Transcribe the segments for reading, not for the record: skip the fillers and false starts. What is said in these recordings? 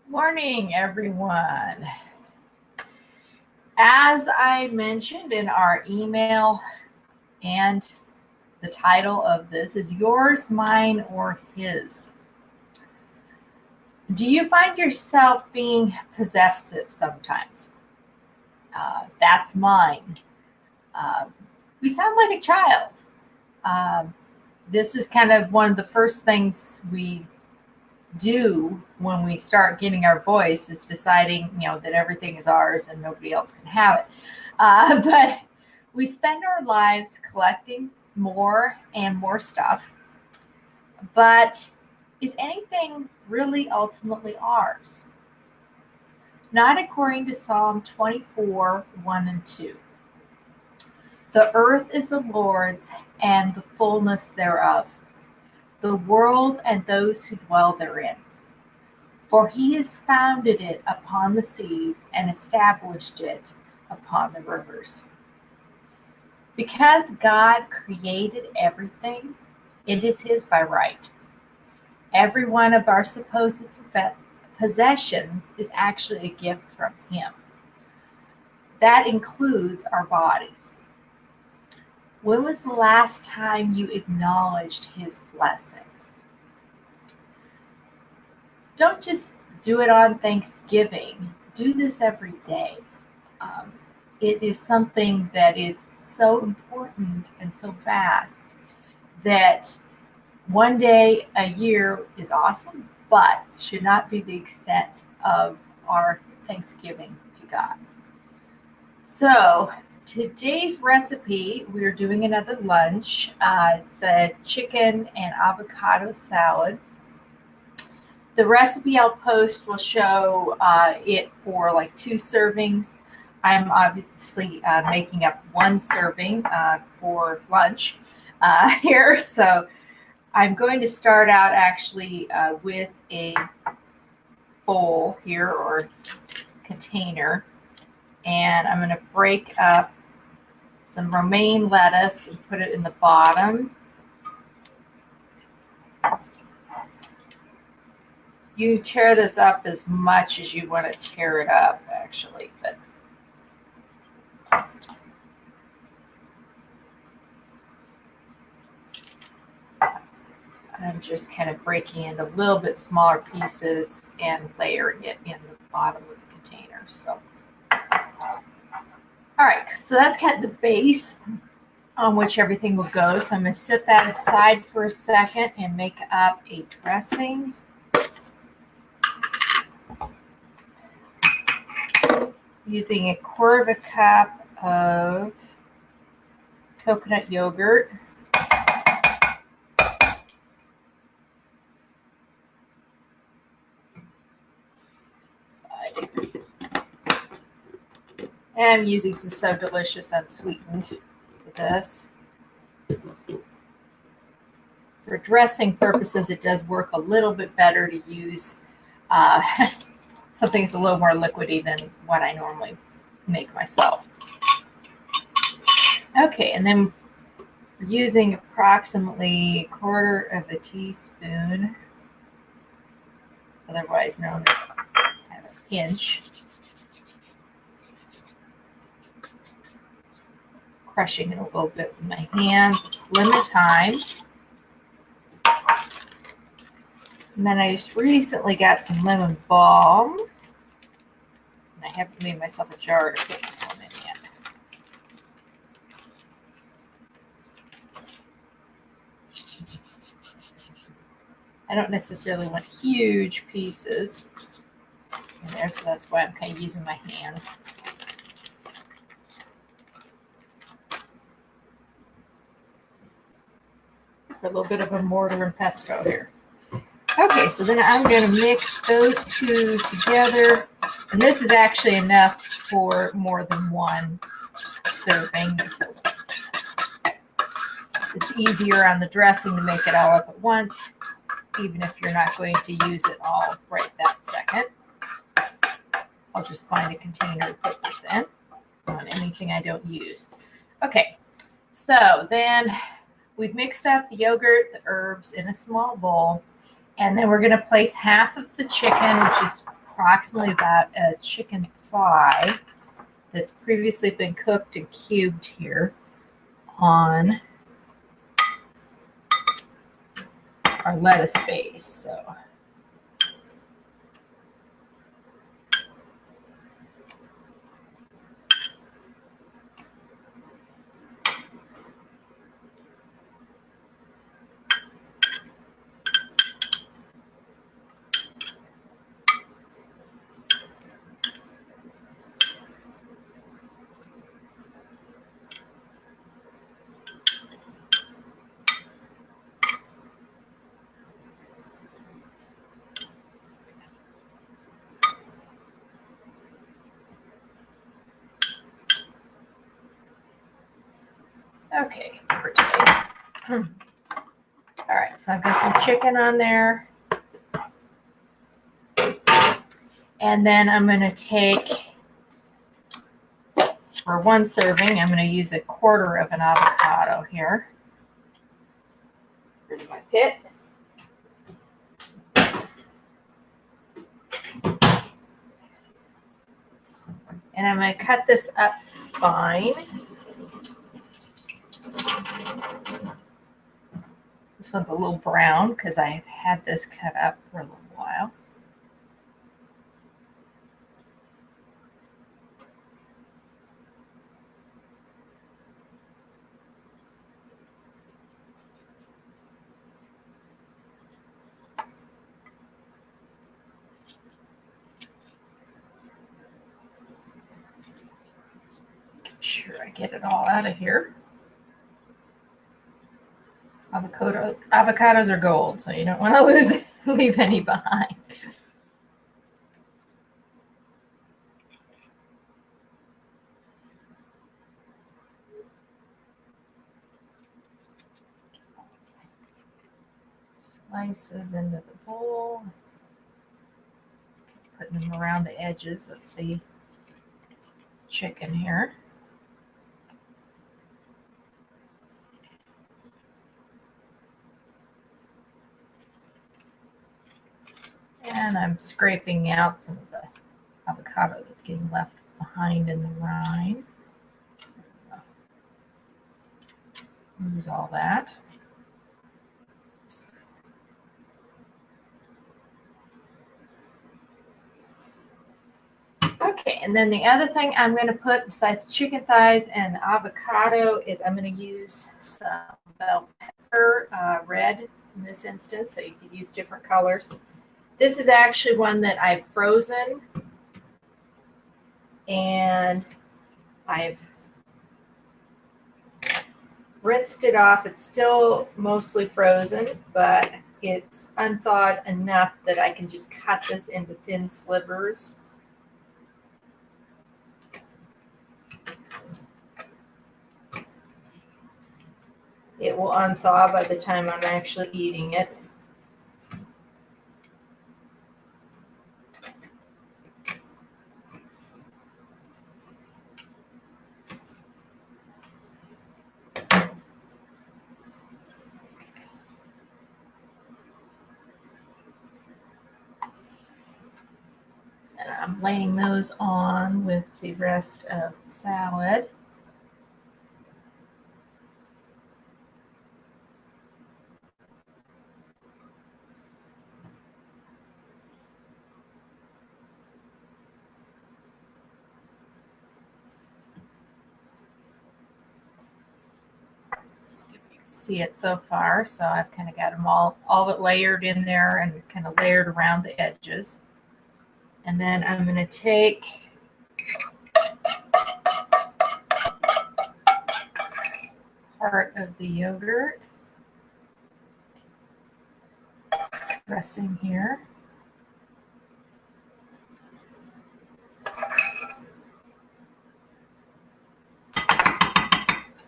Morning, everyone. As I mentioned in our email, and the title of this is Yours, Mine, or His. Do you find yourself being possessive sometimes? That's mine. Uh, we sound like a child. Um, this is kind of one of the first things we do when we start getting our voice is deciding, that everything is ours and nobody else can have it. But we spend our lives collecting more and more stuff. But is anything really ultimately ours? Not according to Psalm 24 1 and 2. The earth is the Lord's and the fullness thereof, the world and those who dwell therein. For he has founded it upon the seas and established it upon the rivers. Because God created everything, it is his by right. Every one of our supposed possessions is actually a gift from him. That includes our bodies. When was the last time you acknowledged his blessings? Don't just do it on Thanksgiving. Do this every day. Um, it is something that is so important and so vast that one day a year is awesome, but should not be the extent of our Thanksgiving to God. So, today's recipe, we're doing another lunch. It's a chicken and avocado salad. The recipe I'll post will show it for like 2 servings. I'm obviously making up 1 serving for lunch here. So I'm going to start out actually with a bowl here or container. And I'm going to break up some romaine lettuce and put it in the bottom. You tear this up as much as you want to tear it up, actually. But I'm just kind of breaking into a little bit smaller pieces and layering it in the bottom of the container. So, all right, so that's kind of the base on which everything will go. So I'm going to set that aside for a second and make up a dressing. Using 1/4 cup of coconut yogurt. And I'm using some So Delicious unsweetened with this. For dressing purposes, it does work a little bit better to use something that's a little more liquidy than what I normally make myself. Okay, and then we're using approximately 1/4 teaspoon, otherwise known as kind of a pinch. Crushing it a little bit with my hands, lemon thyme. And then I just recently got some lemon balm. And I haven't made myself a jar to put this one in yet. I don't necessarily want huge pieces in there, so that's why I'm kind of using my hands. A little bit of a mortar and pestle here. Okay, so then I'm going to mix those two together. And this is actually enough for more than 1 serving. So it's easier on the dressing to make it all up at once, even if you're not going to use it all right that second. I'll just find a container to put this in on anything I don't use. Okay, so then we've mixed up the yogurt, the herbs in a small bowl. And then we're going to place half of the chicken, which is approximately about a chicken thigh that's previously been cooked and cubed here on our lettuce base. So okay, for today. All right, so I've got some chicken on there. And then I'm going to take, for one serving, I'm going to use 1/4 of an avocado here. Here's my pit. And I'm going to cut this up fine. This one's a little brown because I've had this cut up for a little while. Make sure I get it all out of here. Avocados are gold, so you don't want to leave any behind. Slices into the bowl. Putting them around the edges of the chicken here. And I'm scraping out some of the avocado that's getting left behind in the rind. Lose all that. Okay, and then the other thing I'm going to put besides chicken thighs and the avocado is I'm going to use some bell pepper, red in this instance, so you could use different colors. This is actually one that I've frozen, and I've rinsed it off. It's still mostly frozen, but it's unthawed enough that I can just cut this into thin slivers. It will unthaw by the time I'm actually eating it. And I'm laying those on with the rest of the salad. See it so far, so I've kind of got them all of it layered in there and kind of layered around the edges. And then I'm going to take part of the yogurt dressing here.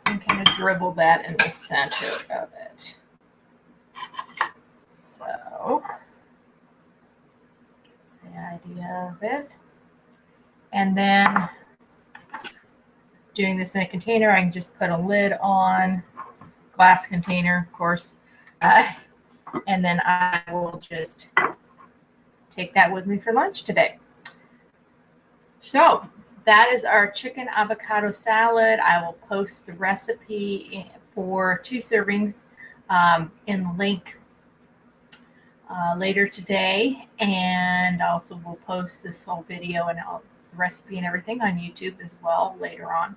And kind of dribble that in the center of it. So, gets the idea of it. And then doing this in a container, I can just put a lid on, glass container, of course, and then I will just take that with me for lunch today. So that is our chicken avocado salad. I will post the recipe for 2 servings in the link later today, and also we'll post this whole video and all the recipe and everything on YouTube as well later on.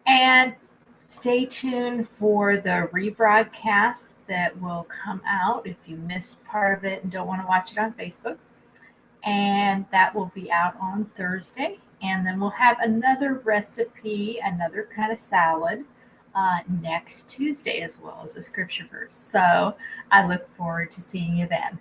And stay tuned for the rebroadcast that will come out if you missed part of it and don't want to watch it on Facebook. And that will be out on Thursday. And then we'll have another recipe, another kind of salad next Tuesday, as well as a scripture verse. So I look forward to seeing you then.